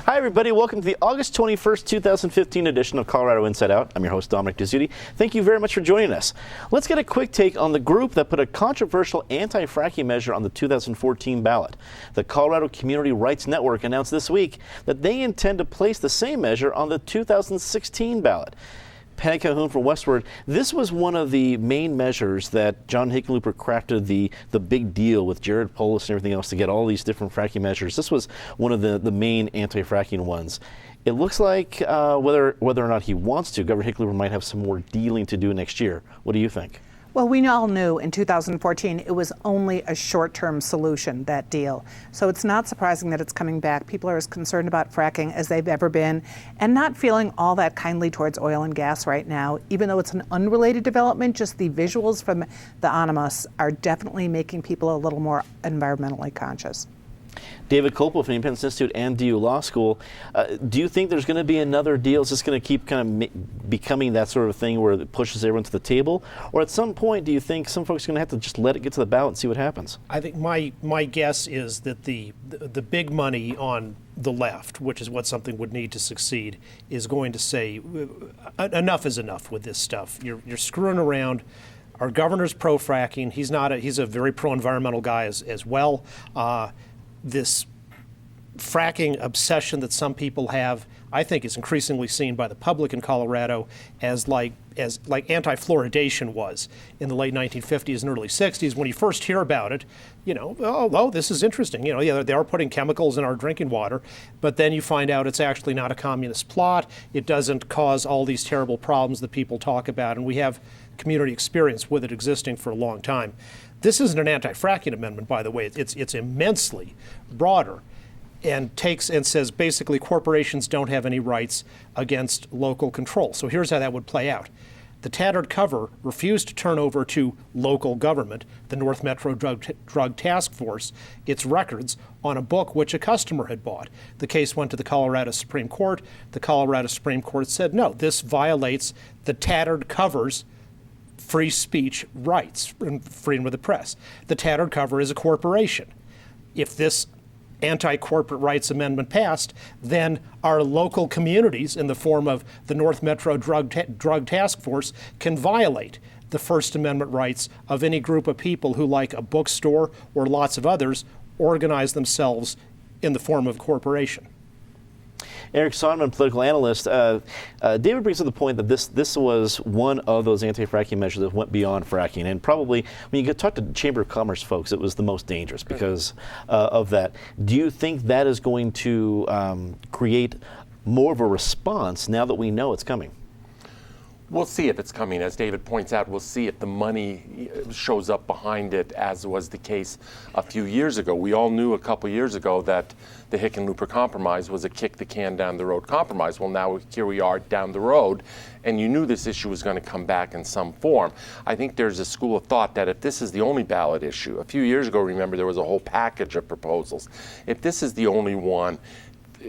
Hi, everybody. Welcome to the August 21st, 2015 edition of Colorado Inside Out. I'm your host, Dominic Dezzutti. Thank you very much for joining us. Let's get a quick take on the group that put a controversial anti-fracking measure on the 2014 ballot. The Colorado Community Rights Network announced this week that they intend to place the same measure on the 2016 ballot. Patty Calhoun from Westward, this was one of the main measures that John Hickenlooper crafted the big deal with Jared Polis and everything else to get all these different fracking measures. This was one of the main anti-fracking ones. It looks like whether or not he wants to, Governor Hickenlooper might have some more dealing to do next year. What do you think? Well, we all knew in 2014 it was only a short-term solution, that deal. So it's not surprising that it's coming back. People are as concerned about fracking as they've ever been and not feeling all that kindly towards oil and gas right now. Even though it's an unrelated development, just the visuals from the Animas are definitely making people a little more environmentally conscious. David Copel from the Independence Institute and DU Law School, do you think there's going to be another deal? Is this going to keep kind of becoming that sort of thing where it pushes everyone to the table? Or at some point, do you think some folks are going to have to just let it get to the ballot and see what happens? I think my guess is that the big money on the left, which is what something would need to succeed, is going to say enough is enough with this stuff. You're screwing around. Our governor's pro-fracking. He's a very pro-environmental guy as well. This fracking obsession that some people have, I think, is increasingly seen by the public in Colorado as like anti-fluoridation was in the late 1950s and early 60s. When you first hear about it, oh, this is interesting. Yeah, they are putting chemicals in our drinking water, but then you find out it's actually not a communist plot. It doesn't cause all these terrible problems that people talk about, and we have community experience with it existing for a long time. This isn't an anti-fracking amendment, by the way. It's immensely broader and says basically corporations don't have any rights against local control. So here's how that would play out. The tattered cover refused to turn over to local government, the North Metro Drug Task Force, its records on a book which a customer had bought. The case went to the Colorado Supreme Court. The Colorado Supreme Court said, no, this violates the tattered cover's free speech rights and freedom of the press. The tattered cover is a corporation. If this anti-corporate rights amendment passed, then our local communities in the form of the North Metro Drug Task Force can violate the First Amendment rights of any group of people who, like a bookstore or lots of others, organize themselves in the form of a corporation. Eric Sonneman, political analyst. David brings up the point that this was one of those anti-fracking measures that went beyond fracking, and probably when you talk to Chamber of Commerce folks, it was the most dangerous because of that. Do you think that is going to create more of a response now that we know it's coming? We'll see if it's coming. As David points out, we'll see if the money shows up behind it, as was the case a few years ago. We all knew a couple years ago that the Hickenlooper compromise was a kick the can down the road compromise. Well, now here we are down the road, and you knew this issue was going to come back in some form. I think there's a school of thought that if this is the only ballot issue, a few years ago, remember, there was a whole package of proposals. If this is the only one,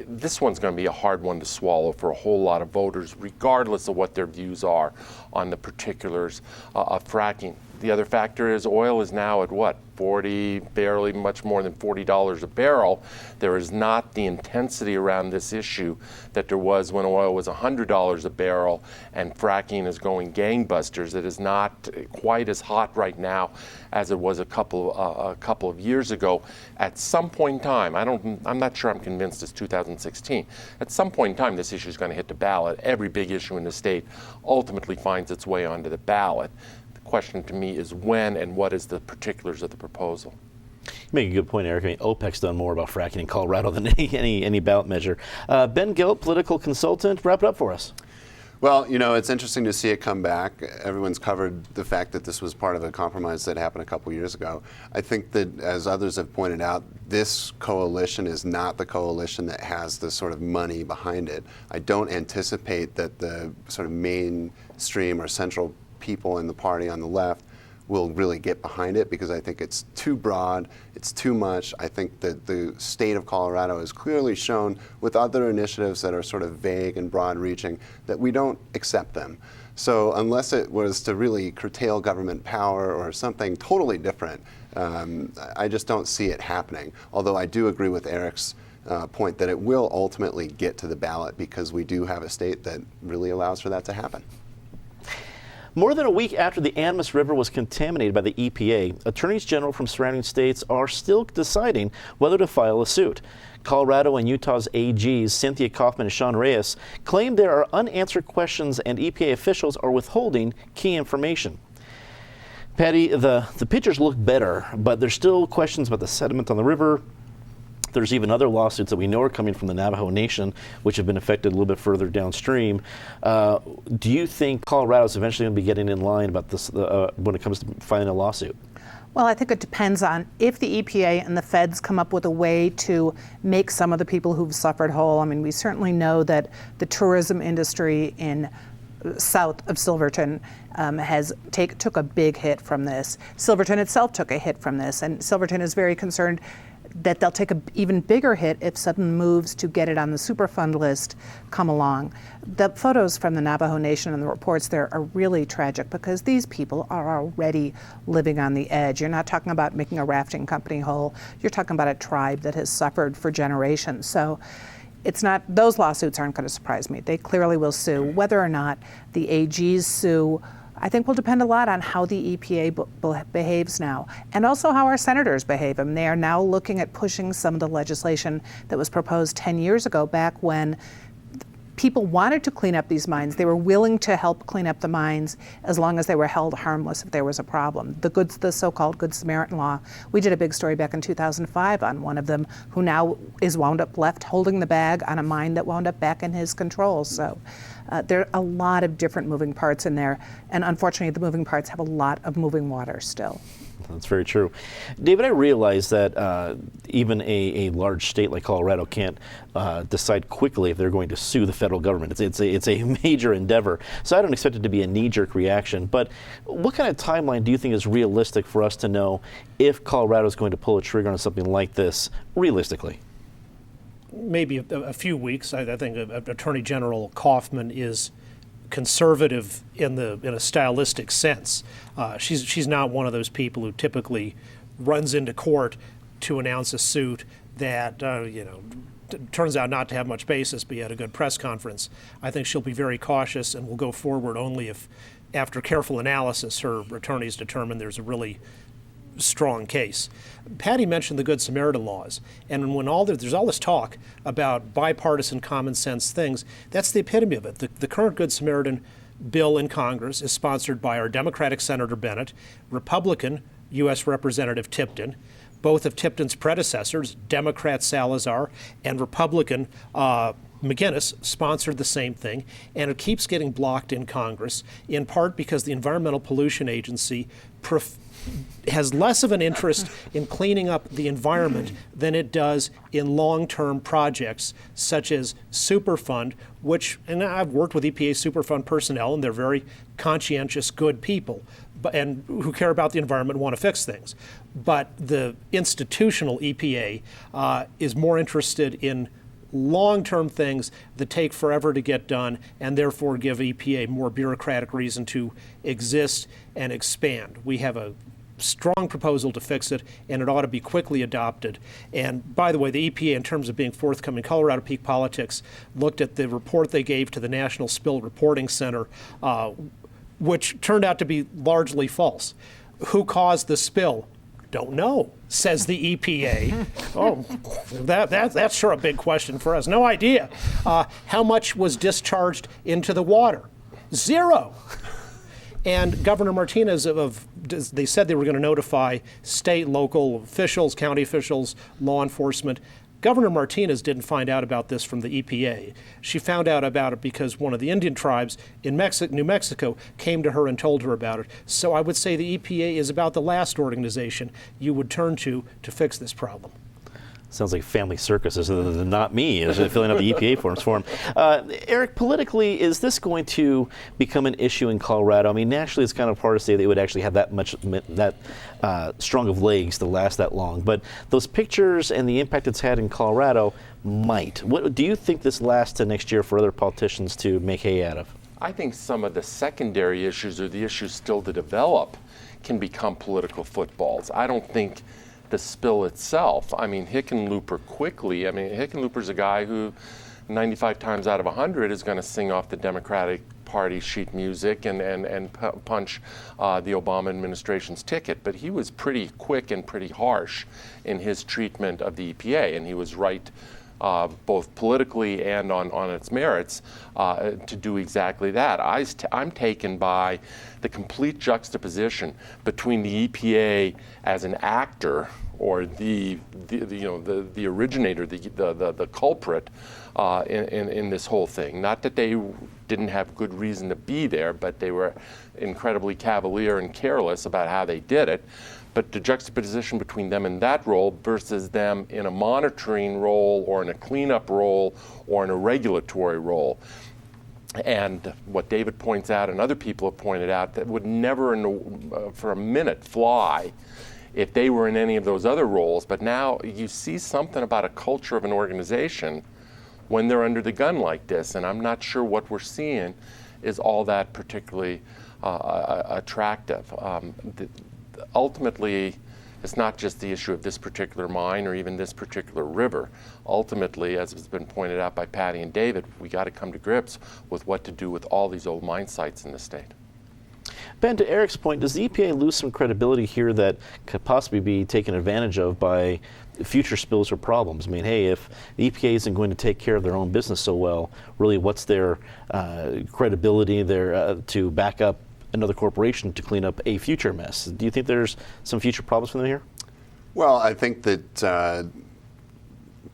this one's going to be a hard one to swallow for a whole lot of voters, regardless of what their views are on the particulars of fracking. The other factor is oil is now at what? 40, barely much more than $40 a barrel. There is not the intensity around this issue that there was when oil was $100 a barrel and fracking is going gangbusters. It is not quite as hot right now as it was a couple of years ago. At some point in time, I'm not sure I'm convinced it's 2016. At some point in time, this issue is going to hit the ballot. Every big issue in the state ultimately finds its way onto the ballot. Question to me is when and what is the particulars of the proposal. You make a good point, Eric. I mean, OPEC's done more about fracking in Colorado than any ballot measure. Ben Gilt, political consultant, wrap it up for us. Well, it's interesting to see it come back. Everyone's covered the fact that this was part of a compromise that happened a couple years ago. I think that, as others have pointed out, this coalition is not the coalition that has the sort of money behind it. I don't anticipate that the sort of mainstream or central people in the party on the left will really get behind it, because I think it's too broad, it's too much. I think that the state of Colorado has clearly shown with other initiatives that are sort of vague and broad-reaching that we don't accept them. So unless it was to really curtail government power or something totally different, I just don't see it happening. Although I do agree with Eric's point that it will ultimately get to the ballot, because we do have a state that really allows for that to happen. More than a week after the Animas River was contaminated by the EPA, attorneys general from surrounding states are still deciding whether to file a suit. Colorado and Utah's AGs, Cynthia Kaufman and Sean Reyes, claim there are unanswered questions and EPA officials are withholding key information. Patty, the pictures look better, but there's still questions about the sediment on the river. There's even other lawsuits that we know are coming from the Navajo Nation, which have been affected a little bit further downstream. Do you think Colorado's eventually going to be getting in line about this when it comes to filing a lawsuit? Well, I think it depends on if the EPA and the feds come up with a way to make some of the people who've suffered whole. I mean, we certainly know that the tourism industry in south of Silverton took a big hit from this. Silverton itself took a hit from this, and Silverton is very concerned that they'll take an even bigger hit if sudden moves to get it on the Superfund list come along. The photos from the Navajo Nation and the reports there are really tragic, because these people are already living on the edge. You're not talking about making a rafting company whole. You're talking about a tribe that has suffered for generations. So it's not, those lawsuits aren't going to surprise me. They clearly will sue. Whether or not the AGs sue, I think will depend a lot on how the EPA behaves now, and also how our senators behave. And they are now looking at pushing some of the legislation that was proposed 10 years ago, back when people wanted to clean up these mines. They were willing to help clean up the mines as long as they were held harmless if there was a problem. The so-called Good Samaritan law. We did a big story back in 2005 on one of them, who now is wound up left holding the bag on a mine that wound up back in his control. So there are a lot of different moving parts in there, and unfortunately the moving parts have a lot of moving water still. That's very true. David, I realize that even a large state like Colorado can't decide quickly if they're going to sue the federal government. It's a major endeavor. So I don't expect it to be a knee-jerk reaction. But what kind of timeline do you think is realistic for us to know if Colorado is going to pull a trigger on something like this realistically? Maybe a few weeks. I think Attorney General Kaufman is conservative in a stylistic sense. She's not one of those people who typically runs into court to announce a suit that turns out not to have much basis, but yet a good press conference. I think she'll be very cautious and will go forward only if, after careful analysis, her attorneys determine there's a really strong case. Patty mentioned the Good Samaritan laws, and when there's all this talk about bipartisan common sense things, that's the epitome of it. The current Good Samaritan bill in Congress is sponsored by our Democratic Senator Bennett, Republican U.S. Representative Tipton. Both of Tipton's predecessors, Democrat Salazar and Republican McGinnis, sponsored the same thing, and it keeps getting blocked in Congress, in part because the Environmental Pollution Agency has less of an interest in cleaning up the environment than it does in long-term projects such as Superfund, and I've worked with EPA Superfund personnel, and they're very conscientious, good people, and who care about the environment and want to fix things. But the institutional EPA is more interested in long-term things that take forever to get done, and therefore give EPA more bureaucratic reason to exist and expand. We have a strong proposal to fix it, and it ought to be quickly adopted. And by the way, the EPA, in terms of being forthcoming, Colorado Peak Politics looked at the report they gave to the National Spill Reporting Center, which turned out to be largely false. Who caused the spill? Don't know, says the EPA. Oh, that's sure a big question for us. No idea. How much was discharged into the water? Zero. And Governor Martinez, they said they were going to notify state, local officials, county officials, law enforcement. Governor Martinez didn't find out about this from the EPA. She found out about it because one of the Indian tribes in New Mexico came to her and told her about it. So I would say the EPA is about the last organization you would turn to fix this problem. Sounds like family circuses, not me, is filling out the EPA forms for him. Eric, politically, is this going to become an issue in Colorado? I mean, nationally, it's kind of hard to say they would actually have that strong of legs to last that long. But those pictures and the impact it's had in Colorado might. What do you think this lasts to next year for other politicians to make hay out of? I think some of the secondary issues or the issues still to develop can become political footballs. I don't think the spill itself, I mean, Hickenlooper quickly, I mean, Hickenlooper's a guy who 95 times out of 100 is going to sing off the Democratic Party sheet music and punch the Obama administration's ticket. But he was pretty quick and pretty harsh in his treatment of the EPA, and he was right both politically and on its merits to do exactly that. I'm taken by the complete juxtaposition between the EPA as an actor or the originator, the culprit in this whole thing. Not that they didn't have good reason to be there, but they were incredibly cavalier and careless about how they did it. But the juxtaposition between them in that role versus them in a monitoring role or in a cleanup role or in a regulatory role. And what David points out and other people have pointed out, that would never for a minute fly if they were in any of those other roles. But now you see something about a culture of an organization when they're under the gun like this, and I'm not sure what we're seeing is all that particularly attractive. Ultimately, it's not just the issue of this particular mine or even this particular river. Ultimately, as has been pointed out by Patty and David, we got to come to grips with what to do with all these old mine sites in the state. Ben, to Eric's point, does the EPA lose some credibility here that could possibly be taken advantage of by future spills or problems? I mean, hey, if the EPA isn't going to take care of their own business so well, really what's their credibility there to back up another corporation to clean up a future mess? Do you think there's some future problems for them here? Well, I think that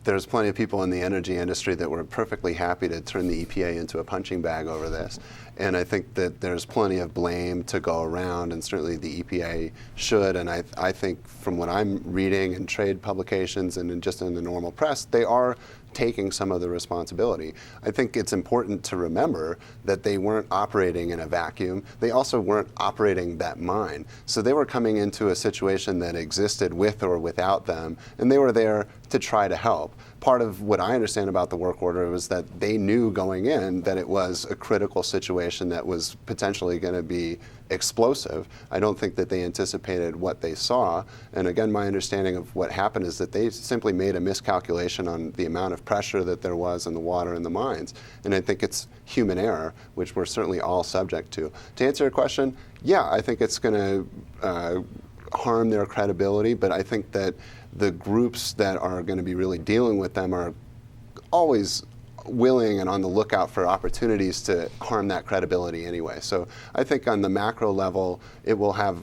there's plenty of people in the energy industry that were perfectly happy to turn the EPA into a punching bag over this. And I think that there's plenty of blame to go around, and certainly the EPA should. And I think from what I'm reading in trade publications and just in the normal press, they are taking some of the responsibility. I think it's important to remember that they weren't operating in a vacuum. They also weren't operating that mine. So they were coming into a situation that existed with or without them, and they were there to try to help. Part of what I understand about the work order was that they knew going in that it was a critical situation that was potentially going to be explosive. I don't think that they anticipated what they saw. And again, my understanding of what happened is that they simply made a miscalculation on the amount of pressure that there was in the water in the mines. And I think it's human error, which we're certainly all subject to. To answer your question, yeah, I think it's going to harm their credibility, but I think that the groups that are going to be really dealing with them are always willing and on the lookout for opportunities to harm that credibility anyway. So I think on the macro level, it will have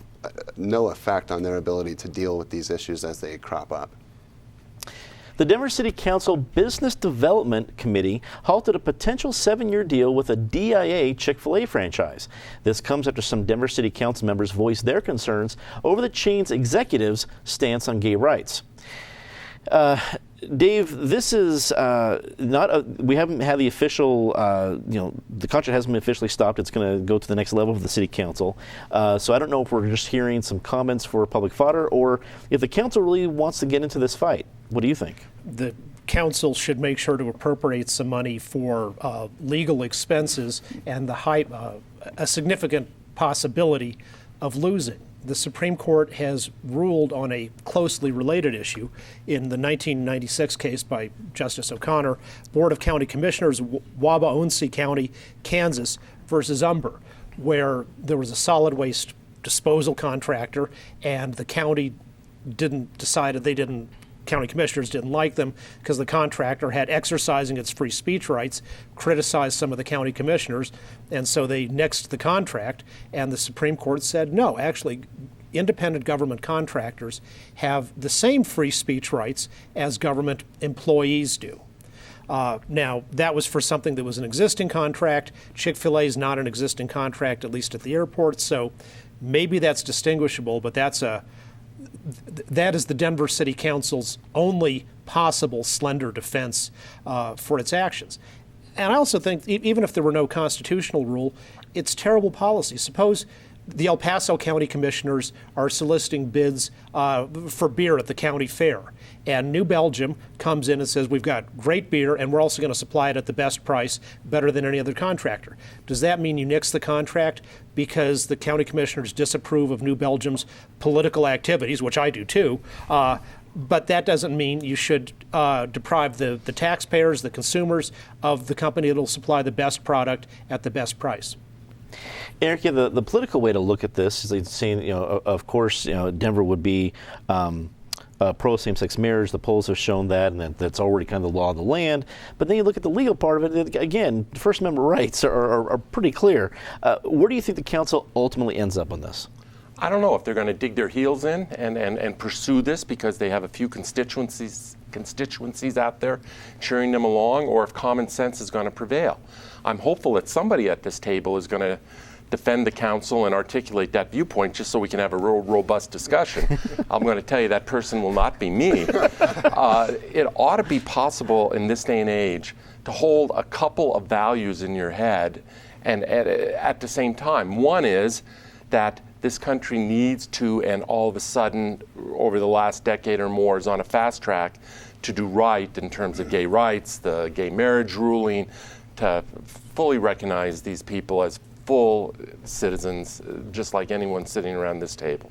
no effect on their ability to deal with these issues as they crop up. The Denver City Council Business Development Committee halted a potential 7-year deal with a DIA Chick-fil-A franchise. This comes after some Denver City Council members voiced their concerns over the chain's executives' stance on gay rights. Dave, this is we haven't had the official, the contract hasn't been officially stopped. It's going to go to the next level of the city council. So I don't know if we're just hearing some comments for public fodder or if the council really wants to get into this fight. What do you think? The council should make sure to appropriate some money for legal expenses and a significant possibility of losing. The Supreme Court has ruled on a closely related issue in the 1996 case by Justice O'Connor, Board of County Commissioners, Wabaonsee County, Kansas versus Umber, where there was a solid waste disposal contractor and the county county commissioners didn't like them because the contractor had, exercising its free speech rights, criticized some of the county commissioners, and so they nixed the contract, and the Supreme Court said, no, actually, independent government contractors have the same free speech rights as government employees do. Now, that was for something that was an existing contract. Chick-fil-A is not an existing contract, at least at the airport, so maybe that's distinguishable, but that's that is the Denver City Council's only possible slender defense for its actions. And I also think even if there were no constitutional rule, it's terrible policy. Suppose the El Paso County Commissioners are soliciting bids for beer at the county fair, and New Belgium comes in and says, we've got great beer and we're also going to supply it at the best price, better than any other contractor. Does that mean you nix the contract because the county commissioners disapprove of New Belgium's political activities, which I do too? But that doesn't mean you should deprive the taxpayers, the consumers, of the company that will supply the best product at the best price. Eric, yeah, the political way to look at this is saying, of course, Denver would be pro same-sex marriage. The polls have shown that, and that's already kind of the law of the land. But then you look at the legal part of it. Again, First Amendment rights are pretty clear. Where do you think the council ultimately ends up on this? I don't know if they're going to dig their heels in and pursue this because they have a few constituencies out there cheering them along, or if common sense is going to prevail. I'm hopeful that somebody at this table is going to defend the council and articulate that viewpoint just so we can have a real robust discussion. I'm going to tell you that person will not be me. It ought to be possible in this day and age to hold a couple of values in your head and at the same time. One is that this country needs to, and all of a sudden, over the last decade or more, is on a fast track to do right in terms of gay rights, the gay marriage ruling, to fully recognize these people as full citizens, just like anyone sitting around this table.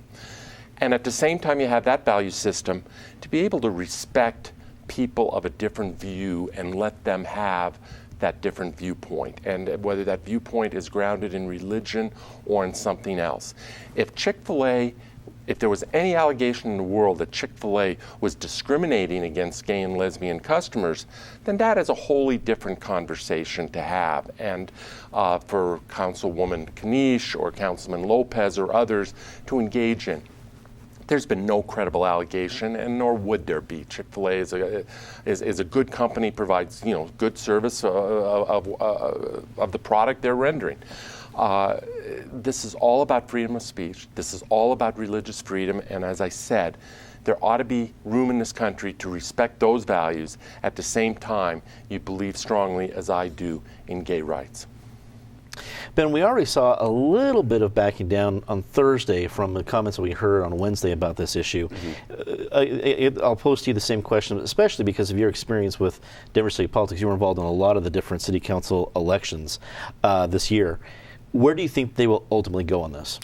And at the same time, you have that value system to be able to respect people of a different view and let them have that different viewpoint, and whether that viewpoint is grounded in religion or in something else. If there was any allegation in the world that Chick-fil-A was discriminating against gay and lesbian customers, then that is a wholly different conversation to have. And for Councilwoman Kanish or Councilman Lopez or others to engage in. There's been no credible allegation, and nor would there be. Chick-fil-A is a good company, provides good service of the product they're rendering. This is all about freedom of speech. This is all about religious freedom, and as I said, there ought to be room in this country to respect those values. At the same time, you believe strongly, as I do, in gay rights. Ben, we already saw a little bit of backing down on Thursday from the comments that we heard on Wednesday about this issue. I'll pose to you the same question, especially because of your experience with Denver City politics. You were involved in a lot of the different city council elections this year. Where do you think they will ultimately go on this?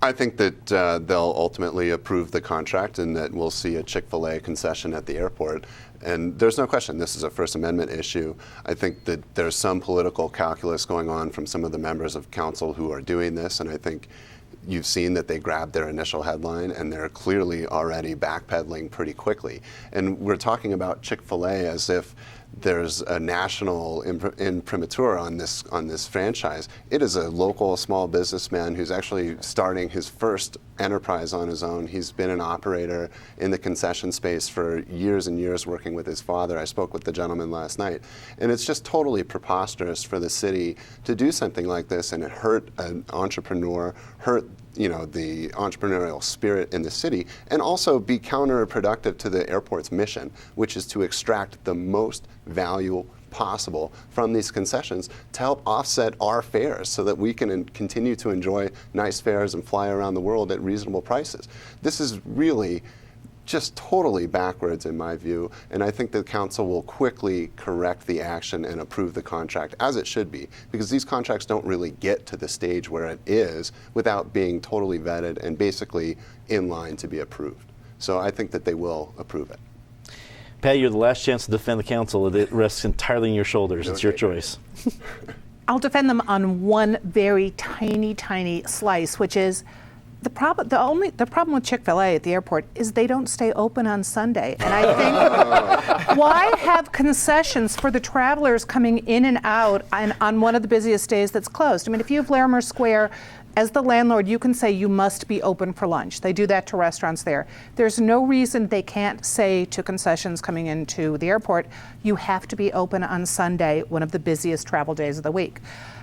I think that they'll ultimately approve the contract and that we'll see a Chick-fil-A concession at the airport. And there's no question this is a First Amendment issue. I think that there's some political calculus going on from some of the members of council who are doing this, and I think you've seen that they grabbed their initial headline and they're clearly already backpedaling pretty quickly. And we're talking about Chick-fil-A as if there's a national imprimatur on this franchise. It is a local small businessman who's actually starting his first enterprise on his own. He's been an operator in the concession space for years and years, working with his father. I spoke with the gentleman last night, and it's just totally preposterous for the city to do something like this, and it hurt an entrepreneur, hurt the entrepreneurial spirit in the city, and also be counterproductive to the airport's mission, which is to extract the most value possible from these concessions to help offset our fares so that we can continue to enjoy nice fares and fly around the world at reasonable prices. This is really just totally backwards in my view, and I think the council will quickly correct the action and approve the contract as it should be, because these contracts don't really get to the stage where it is without being totally vetted and basically in line to be approved. So I think that they will approve it. Pat, you're the last chance to defend the council. It rests entirely on your shoulders. It's your choice. I'll defend them on one very tiny, tiny slice, which is the problem with Chick-fil-A at the airport is they don't stay open on Sunday. And I think, why have concessions for the travelers coming in and out on one of the busiest days that's closed? I mean, if you have Larimer Square, as the landlord, you can say you must be open for lunch. They do that to restaurants there. There's no reason they can't say to concessions coming into the airport, you have to be open on Sunday, one of the busiest travel days of the week.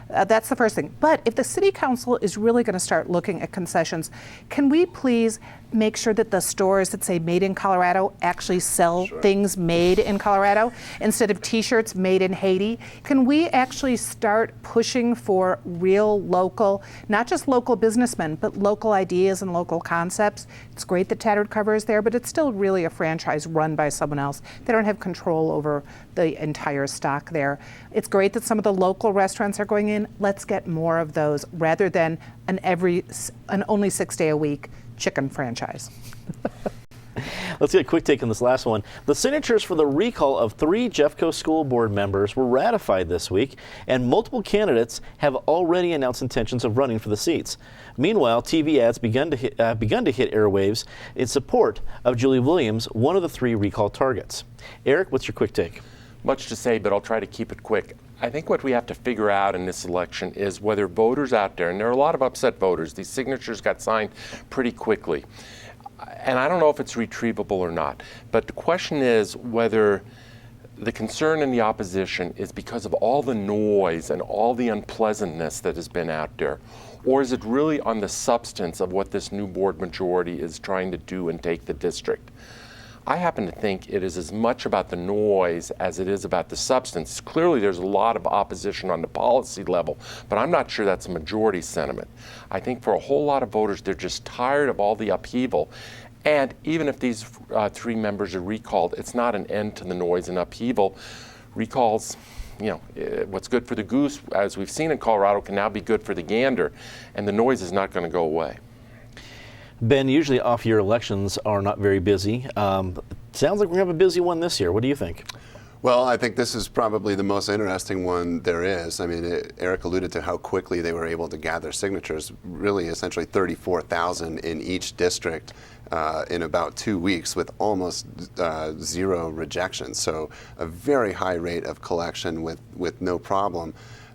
That's the first thing. But if the city council is really going to start looking at concessions, can we please make sure that the stores that say made in Colorado actually sell things made in Colorado instead of t-shirts made in Haiti? Can we actually start pushing for real local, not just local businessmen, but local ideas and local concepts? It's great that Tattered Cover is there, but it's still really a franchise run by someone else. They don't have control over the entire stock there. It's great that some of the local restaurants are going in. Let's get more of those rather than an only 6 day a week chicken franchise. Let's get a quick take on this last one. The signatures for the recall of 3 JeffCo School Board members were ratified this week, and multiple candidates have already announced intentions of running for the seats. Meanwhile, TV ads begun to hit airwaves in support of Julie Williams, one of the 3 recall targets. Eric, what's your quick take? Much to say, but I'll try to keep it quick. I think what we have to figure out in this election is whether voters out there, and there are a lot of upset voters, these signatures got signed pretty quickly, and I don't know if it's retrievable or not, but the question is whether the concern in the opposition is because of all the noise and all the unpleasantness that has been out there, or is it really on the substance of what this new board majority is trying to do and take the district? I happen to think it is as much about the noise as it is about the substance. Clearly, there's a lot of opposition on the policy level, but I'm not sure that's a majority sentiment. I think for a whole lot of voters, they're just tired of all the upheaval. And even if these 3 members are recalled, it's not an end to the noise and upheaval. Recalls, what's good for the goose, as we've seen in Colorado, can now be good for the gander, and the noise is not going to go away. Ben, usually off-year elections are not very busy. Sounds like we're going to have a busy one this year. What do you think? Well, I think this is probably the most interesting one there is. I mean, Eric alluded to how quickly they were able to gather signatures, really essentially 34,000 in each district in about 2 weeks with almost 0 rejections. So a very high rate of collection with no problem.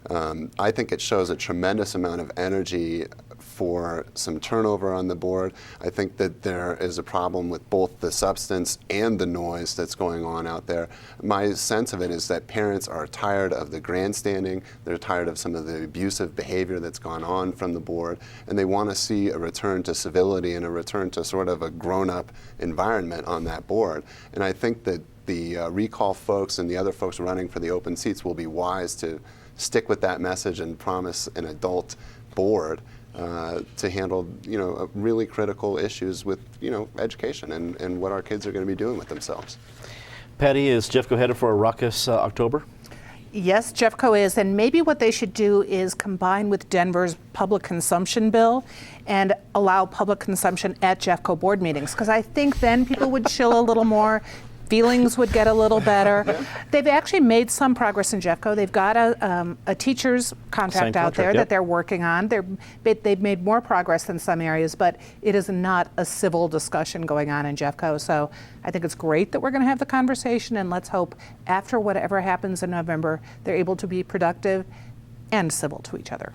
I think it shows a tremendous amount of energy for some turnover on the board. I think that there is a problem with both the substance and the noise that's going on out there. My sense of it is that parents are tired of the grandstanding, they're tired of some of the abusive behavior that's gone on from the board, and they want to see a return to civility and a return to sort of a grown-up environment on that board. And I think that the recall folks and the other folks running for the open seats will be wise to stick with that message and promise an adult board to handle, really critical issues with, education and what our kids are going to be doing with themselves. Patty, is JeffCo headed for a raucous October? Yes, JeffCo is, and maybe what they should do is combine with Denver's public consumption bill and allow public consumption at JeffCo board meetings, because I think then people would chill a little more. Feelings would get a little better. They've actually made some progress in JeffCo. They've got a teacher's contract out there that they're working on. They've made more progress in some areas, but it is not a civil discussion going on in JeffCo. So I think it's great that we're going to have the conversation, and let's hope after whatever happens in November, they're able to be productive and civil to each other.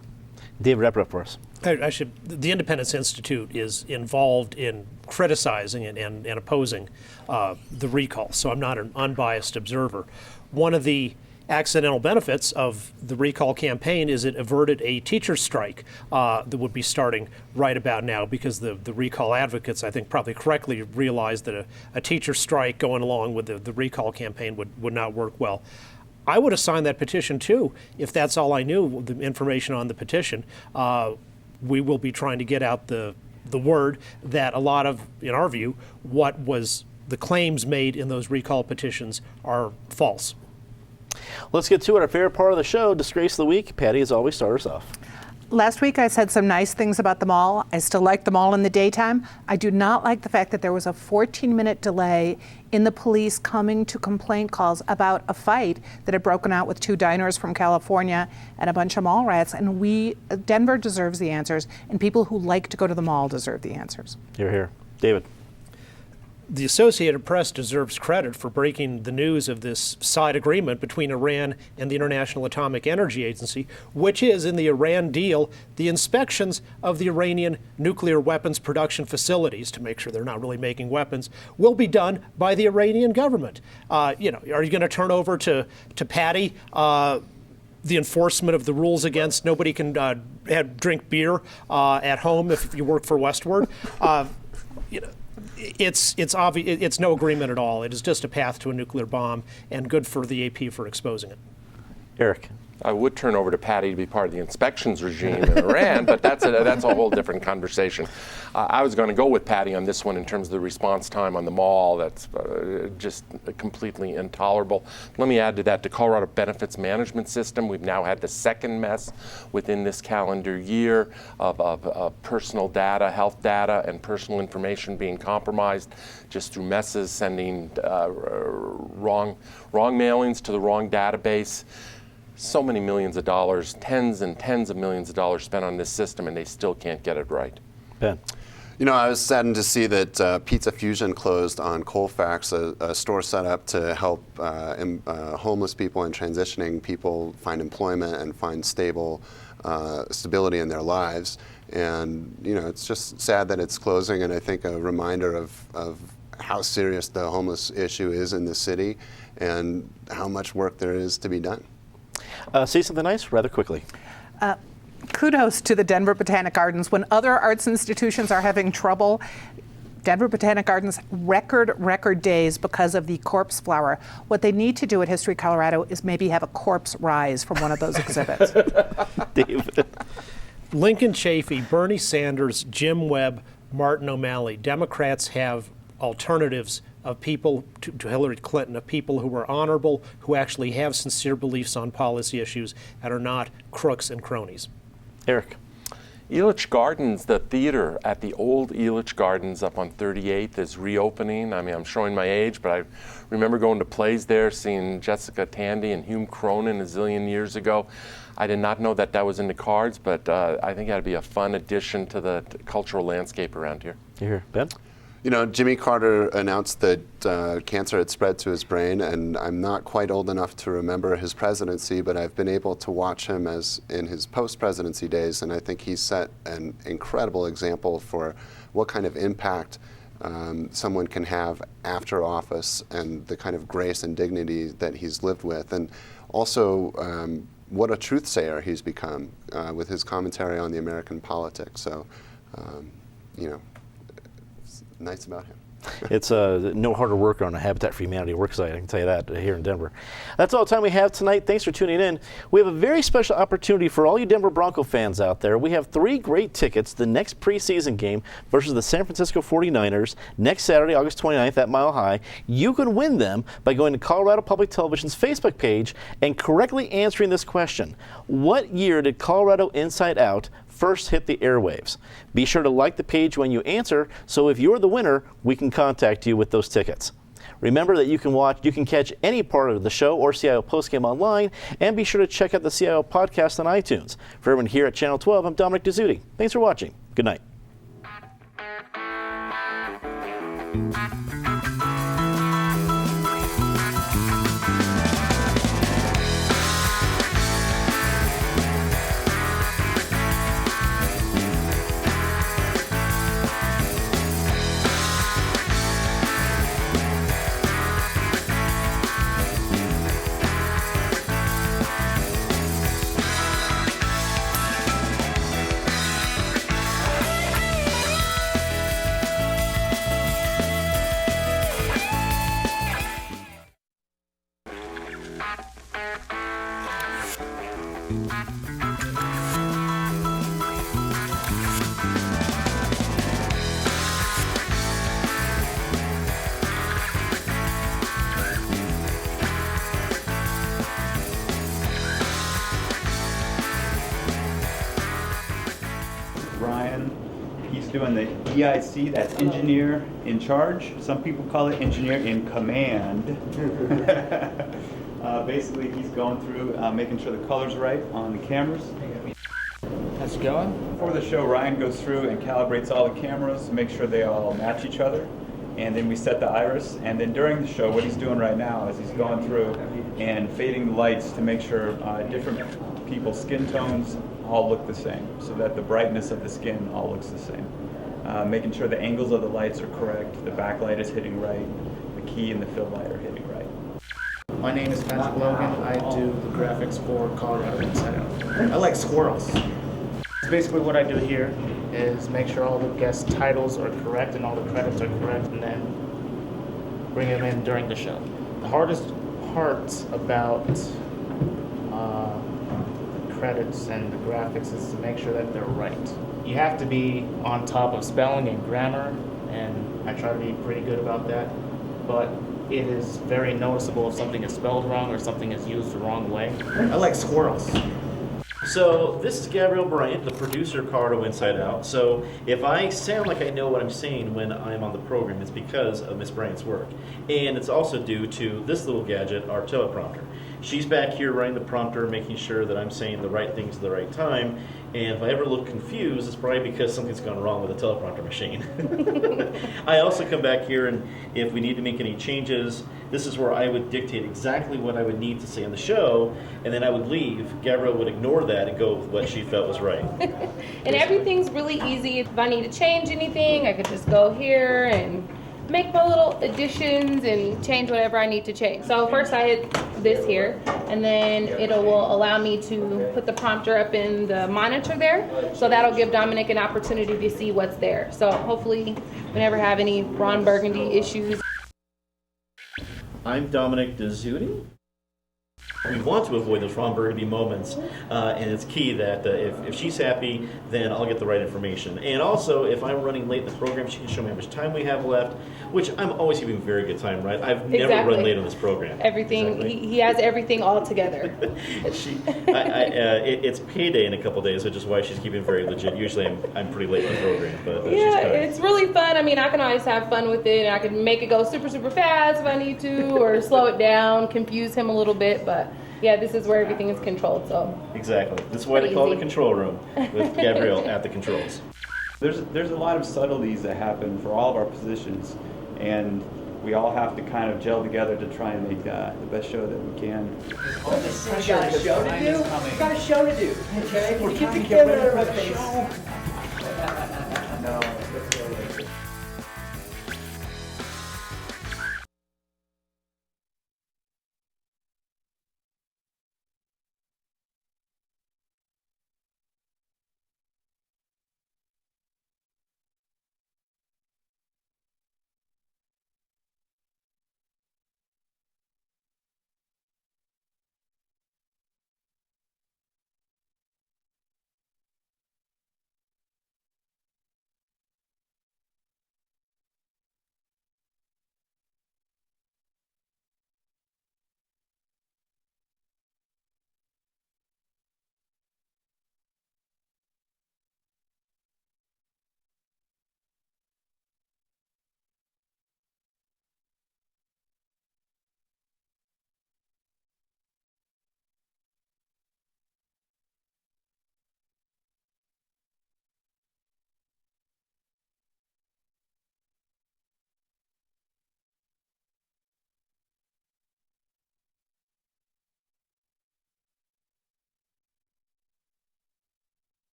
David, wrap it up for us. Actually, the Independence Institute is involved in criticizing and opposing the recall, so I'm not an unbiased observer. One of the accidental benefits of the recall campaign is it averted a teacher's strike that would be starting right about now, because the recall advocates, I think, probably correctly realized that a teacher's strike going along with the recall campaign would not work well. I would have signed that petition too, if that's all I knew, the information on the petition. We will be trying to get out the word that a lot of, in our view, what was the claims made in those recall petitions are false. Let's get to it. Our favorite part of the show, Disgrace of the Week. Patty, as always, start us off. Last week I said some nice things about the mall. I still like the mall in the daytime. I do not like the fact that there was a 14-minute delay in the police coming to complaint calls about a fight that had broken out with 2 diners from California and a bunch of mall rats. And Denver deserves the answers, and people who like to go to the mall deserve the answers. Hear, hear. David. The Associated Press deserves credit for breaking the news of this side agreement between Iran and the International Atomic Energy Agency, which is, in the Iran deal, the inspections of the Iranian nuclear weapons production facilities to make sure they're not really making weapons will be done by the Iranian government. Are you going to turn over to Patty the enforcement of the rules against nobody can drink beer at home if you work for Westward. It's obvious. It's no agreement at all. It is just a path to a nuclear bomb, and good for the AP for exposing it. Eric. I would turn over to Patty to be part of the inspections regime in Iran, but that's a whole different conversation. I was going to go with Patty on this one in terms of the response time on the mall. That's just completely intolerable. Let me add to that the Colorado Benefits Management System. We've now had the second mess within this calendar year of personal data, health data, and personal information being compromised just through messes, sending wrong mailings to the wrong database. So many millions of dollars, tens and tens of millions of dollars spent on this system, and they still can't get it right. Ben. You know, I was saddened to see that Pizza Fusion closed on Colfax, a store set up to help homeless people and transitioning people find employment and find stability in their lives. And, you know, it's just sad that it's closing, and I think a reminder of how serious the homeless issue is in the city and how much work there is to be done. Say something nice rather quickly. Kudos to the Denver Botanic Gardens. When other arts institutions are having trouble, Denver Botanic Gardens record days because of the corpse flower. What they need to do at History Colorado is maybe have a corpse rise from one of those exhibits. David. Lincoln Chafee, Bernie Sanders, Jim Webb, Martin O'Malley. Democrats have alternatives of people to Hillary Clinton, of people who are honorable, who actually have sincere beliefs on policy issues and are not crooks and cronies. Eric. Elitch Gardens, the theater at the old Elitch Gardens up on 38th is reopening. I mean, I'm showing my age, but I remember going to plays there, seeing Jessica Tandy and Hume Cronin a zillion years ago. I did not know that was in the cards, but I think that'd be a fun addition to the cultural landscape around here. You hear, Ben? You know, Jimmy Carter announced that cancer had spread to his brain, and I'm not quite old enough to remember his presidency, but I've been able to watch him as in his post-presidency days, and I think he's set an incredible example for what kind of impact someone can have after office and the kind of grace and dignity that he's lived with. And also, what a truth sayer he's become with his commentary on the American politics. So, you know, nice about him. It's no harder work on a Habitat for Humanity work site, I can tell you that, here in Denver. That's all the time we have tonight. Thanks for tuning in. We have a very special opportunity for all you Denver Bronco fans out there. We have 3 great tickets to the next preseason game versus the San Francisco 49ers next Saturday, August 29th at Mile High. You can win them by going to Colorado Public Television's Facebook page and correctly answering this question. What year did Colorado Inside Out first hit the airwaves? Be sure to like the page when you answer, so if you're the winner, we can contact you with those tickets. Remember that you can catch any part of the show or CIO postgame online, and be sure to check out the CIO podcast on iTunes. For everyone here at Channel 12, I'm Dominic Dezzutti. Thanks for watching. Good night. Doing the EIC, that's engineer in charge. Some people call it engineer in command. Basically, he's going through making sure the color's right on the cameras. How's it going? Before the show, Ryan goes through and calibrates all the cameras to make sure they all match each other. And then we set the iris. And then during the show, what he's doing right now is he's going through and fading the lights to make sure different people's skin tones all look the same, so that the brightness of the skin all looks the same. Making sure the angles of the lights are correct, the backlight is hitting right, the key and the fill light are hitting right. My name is Patrick Logan. I do the graphics for Colorado Inside Out. I like squirrels. Basically what I do here is make sure all the guest titles are correct and all the credits are correct, and then bring them in during the show. The hardest part about the credits and the graphics is to make sure that they're right. You have to be on top of spelling and grammar, and I try to be pretty good about that, but it is very noticeable if something is spelled wrong or something is used the wrong way. I like squirrels. So this is Gabrielle Bryant, the producer of Colorado Inside Out. So if I sound like I know what I'm saying when I'm on the program, it's because of Miss Bryant's work. And it's also due to this little gadget, our teleprompter. She's back here writing the prompter, making sure that I'm saying the right things at the right time. And if I ever look confused, it's probably because something's gone wrong with the teleprompter machine. I also come back here, and if we need to make any changes, this is where I would dictate exactly what I would need to say on the show, and then I would leave. Gabrielle would ignore that and go with what she felt was right. And everything's really easy. If I need to change anything, I could just go here and make my little additions and change whatever I need to change. So first I hit this here, and then it will allow me to put the prompter up in the monitor there. So that'll give Dominic an opportunity to see what's there. So hopefully we never have any Ron Burgundy issues. I'm Dominic Dizzuti. We want to avoid those Ron Burgundy moments, and it's key that if she's happy, then I'll get the right information. And also, if I'm running late in the program, she can show me how much time we have left, which I'm always giving very good time, right? I've never run late on this program. Everything, exactly. he has everything all together. It's payday in a couple days, which is why she's keeping very legit. Usually I'm pretty late in the program, but she's yeah, kind. it's really fun. I mean, I can always have fun with it, and I can make it go super, super fast if I need to, or slow it down, confuse him a little bit, but yeah, this is where everything is controlled, so. Exactly. That's why they call it the control room, with Gabrielle at the controls. There's a lot of subtleties that happen for all of our positions, and we all have to kind of gel together to try and make the best show that we can. Got a show to do? Got a show to do, okay? We're get together with a show. No, that's really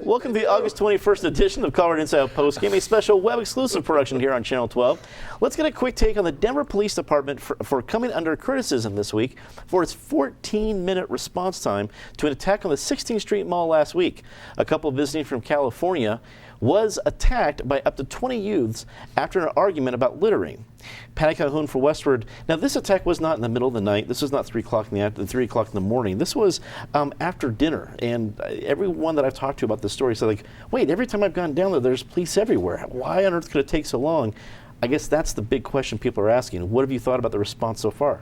Welcome to the August 21st edition of Colorado Inside Out Postgame, a special web-exclusive production here on Channel 12. Let's get a quick take on the Denver Police Department for coming under criticism this week for its 14-minute response time to an attack on the 16th Street Mall last week. A couple visiting from California was attacked by up to 20 youths after an argument about littering. Patty Calhoun for Westward. Now, this attack was not in the middle of the night. This was not 3 o'clock in the morning. This was after dinner. And everyone that I've talked to about this story said, like, wait, every time I've gone down there, there's police everywhere. Why on earth could it take so long? I guess that's the big question people are asking. What have you thought about the response so far?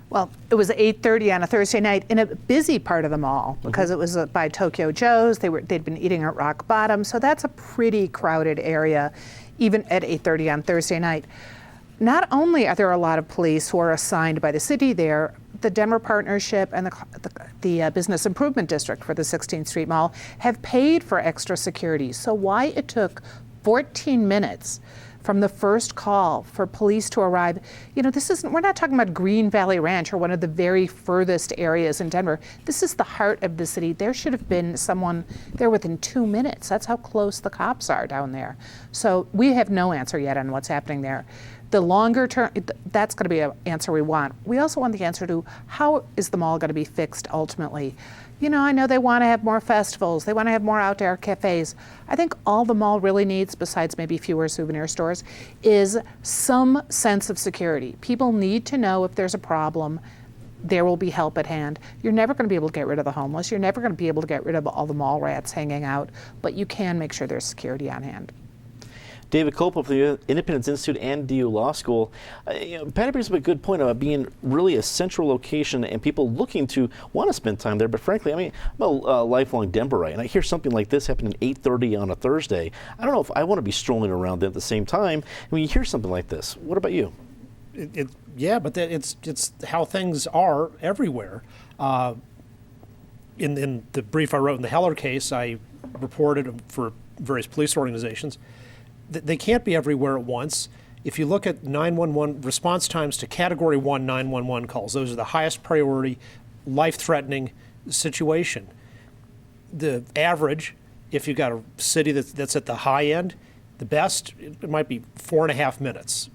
Well, it was 8:30 on a Thursday night in a busy part of the mall because it was by Tokyo Joe's. They'd been eating at Rock Bottom, so that's a pretty crowded area, even at 8:30 on Thursday night. Not only are there a lot of police who are assigned by the city there, the Denver Partnership and the Business Improvement District for the 16th Street Mall have paid for extra security. So why it took 14 minutes from the first call for police to arrive, we're not talking about Green Valley Ranch or one of the very furthest areas in Denver. This is the heart of the city. There should have been someone there within 2 minutes. That's how close the cops are down there. So we have no answer yet on what's happening there. The longer term, that's going to be an answer we want. We also want the answer to how is the mall going to be fixed ultimately. I know they want to have more festivals. They want to have more outdoor cafes. I think all the mall really needs, besides maybe fewer souvenir stores, is some sense of security. People need to know if there's a problem, there will be help at hand. You're never going to be able to get rid of the homeless. You're never going to be able to get rid of all the mall rats hanging out, but you can make sure there's security on hand. David Copeland from the Independence Institute and DU Law School. Patty brings up a good point about being really a central location and people looking to want to spend time there. But frankly, I'm a lifelong Denverite, and I hear something like this happening at 8:30 on a Thursday. I don't know if I want to be strolling around at the same time. When you hear something like this, what about you? Yeah, but it's how things are everywhere. In the brief I wrote in the Heller case, I reported for various police organizations. They can't be everywhere at once. If you look at 911 response times to Category 1 911 calls, those are the highest priority, life-threatening situation. The average, if you've got a city that's at the high end, the best, it might be 4.5 minutes,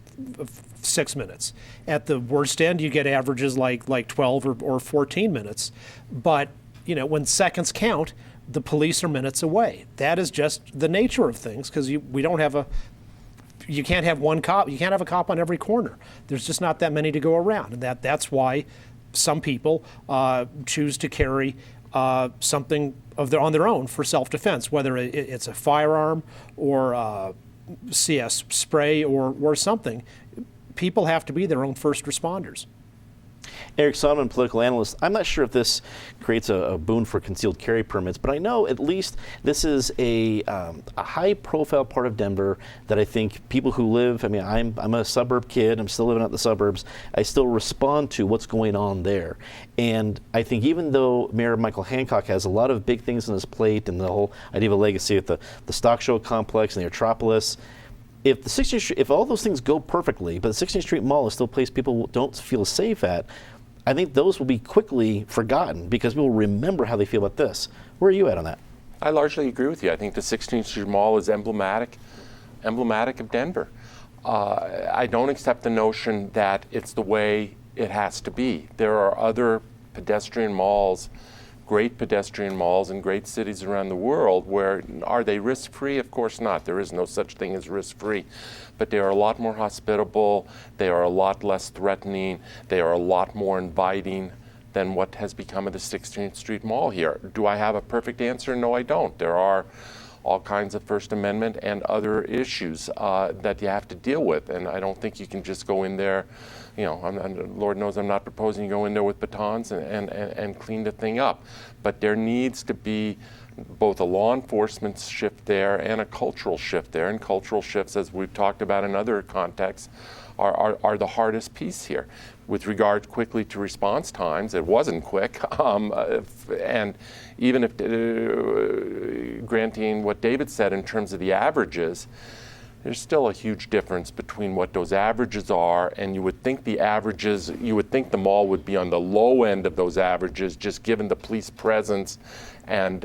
6 minutes. At the worst end, you get averages like 12 or 14 minutes. But when seconds count, the police are minutes away. That is just the nature of things, because you can't have one cop. You can't have a cop on every corner. There's just not that many to go around, and that's why some people choose to carry something on their own for self-defense, whether it's a firearm or CS spray or something. People have to be their own first responders. Eric Sonman, political analyst. I'm not sure if this creates a boon for concealed carry permits, but I know at least this is a high-profile part of Denver that I think people who live, I'm a suburb kid, I'm still living out in the suburbs, I still respond to what's going on there. And I think even though Mayor Michael Hancock has a lot of big things on his plate and the whole idea of a legacy with the stock show complex and the Metropolis, if all those things go perfectly, but the 16th Street Mall is still a place people don't feel safe at, I think those will be quickly forgotten because we'll remember how they feel about this. Where are you at on that? I largely agree with you. I think the 16th Street Mall is emblematic of Denver. I don't accept the notion that it's the way it has to be. There are other pedestrian malls, great pedestrian malls in great cities around the world where, are they risk-free? Of course not. There is no such thing as risk-free. But they are a lot more hospitable, they are a lot less threatening, they are a lot more inviting than what has become of the 16th Street Mall here. Do I have a perfect answer? No, I don't. There are all kinds of First Amendment and other issues that you have to deal with, and I don't think you can just go in there, Lord knows I'm not proposing you go in there with batons and clean the thing up. But there needs to be both a law enforcement shift there and a cultural shift there. And cultural shifts, as we've talked about in other contexts, are the hardest piece here. With regard quickly to response times, it wasn't quick. And even if granting what David said in terms of the averages, there's still a huge difference between what those averages are, and you would think the mall would be on the low end of those averages, just given the police presence, and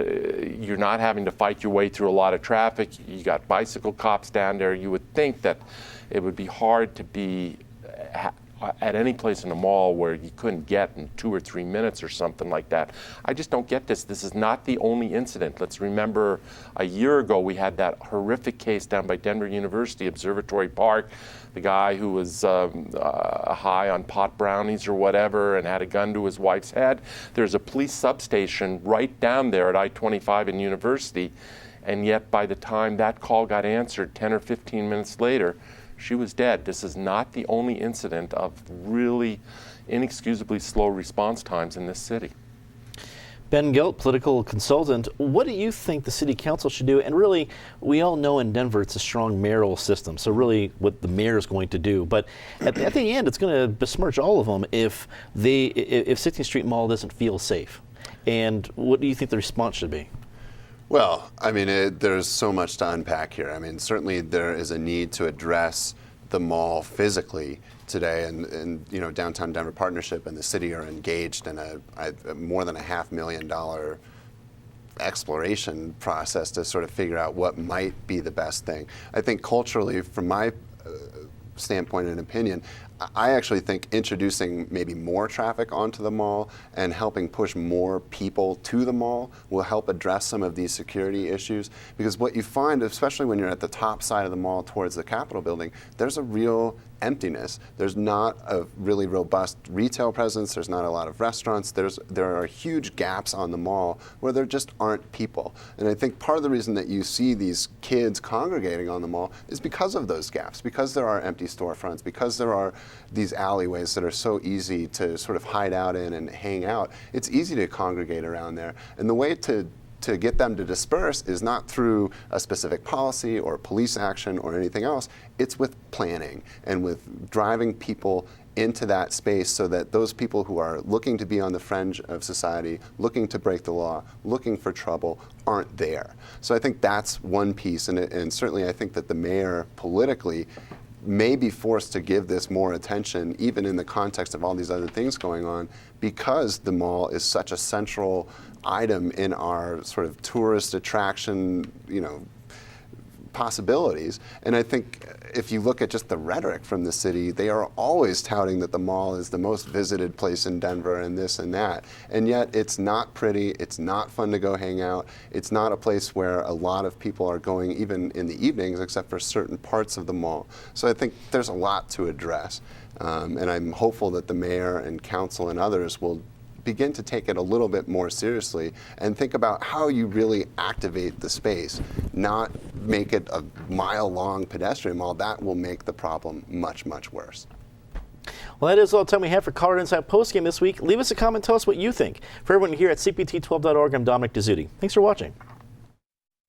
you're not having to fight your way through a lot of traffic. You got bicycle cops down there. You would think that it would be hard to be at any place in the mall where you couldn't get in 2 or 3 minutes or something like that. I just don't get this. This is not the only incident. Let's remember a year ago we had that horrific case down by Denver University, Observatory Park, the guy who was high on pot brownies or whatever and had a gun to his wife's head. There's a police substation right down there at I-25 in University, and yet by the time that call got answered 10 or 15 minutes later, she was dead. This is not the only incident of really inexcusably slow response times in this city. Ben Gelt, political consultant, what do you think the city council should do? And really, we all know in Denver it's a strong mayoral system, so really what the mayor is going to do. But at the end, it's going to besmirch all of them if 16th Street Mall doesn't feel safe. And what do you think the response should be? Well, I mean, there's so much to unpack here. I mean, certainly there is a need to address the mall physically today, and you know, Downtown Denver Partnership and the city are engaged in a more than $500,000 exploration process to sort of figure out what might be the best thing. I think culturally, from my standpoint and opinion, I actually think introducing maybe more traffic onto the mall and helping push more people to the mall will help address some of these security issues. Because what you find, especially when you're at the top side of the mall towards the Capitol building, there's a real emptiness. There's not a really robust retail presence. There's not a lot of restaurants. There are huge gaps on the mall where there just aren't people. And I think part of the reason that you see these kids congregating on the mall is because of those gaps, because there are empty storefronts, because there are these alleyways that are so easy to sort of hide out in and hang out. It's easy to congregate around there. And the way to get them to disperse is not through a specific policy or police action or anything else. It's with planning and with driving people into that space so that those people who are looking to be on the fringe of society, looking to break the law, looking for trouble, aren't there. So I think that's one piece, and certainly I think that the mayor politically may be forced to give this more attention, even in the context of all these other things going on, because the mall is such a central item in our sort of tourist attraction, you know, possibilities. And I think if you look at just the rhetoric from the city, they are always touting that the mall is the most visited place in Denver and this and that. And yet it's not pretty, it's not fun to go hang out, it's not a place where a lot of people are going even in the evenings except for certain parts of the mall. So I think there's a lot to address. And I'm hopeful that the mayor and council and others will begin to take it a little bit more seriously and think about how you really activate the space, not make it a mile-long pedestrian mall. That will make the problem much, much worse. Well, that is all the time we have for Colorado Insight Postgame this week. Leave us a comment, tell us what you think. For everyone here at CPT12.org, I'm Dominic Dezzutti. Thanks for watching.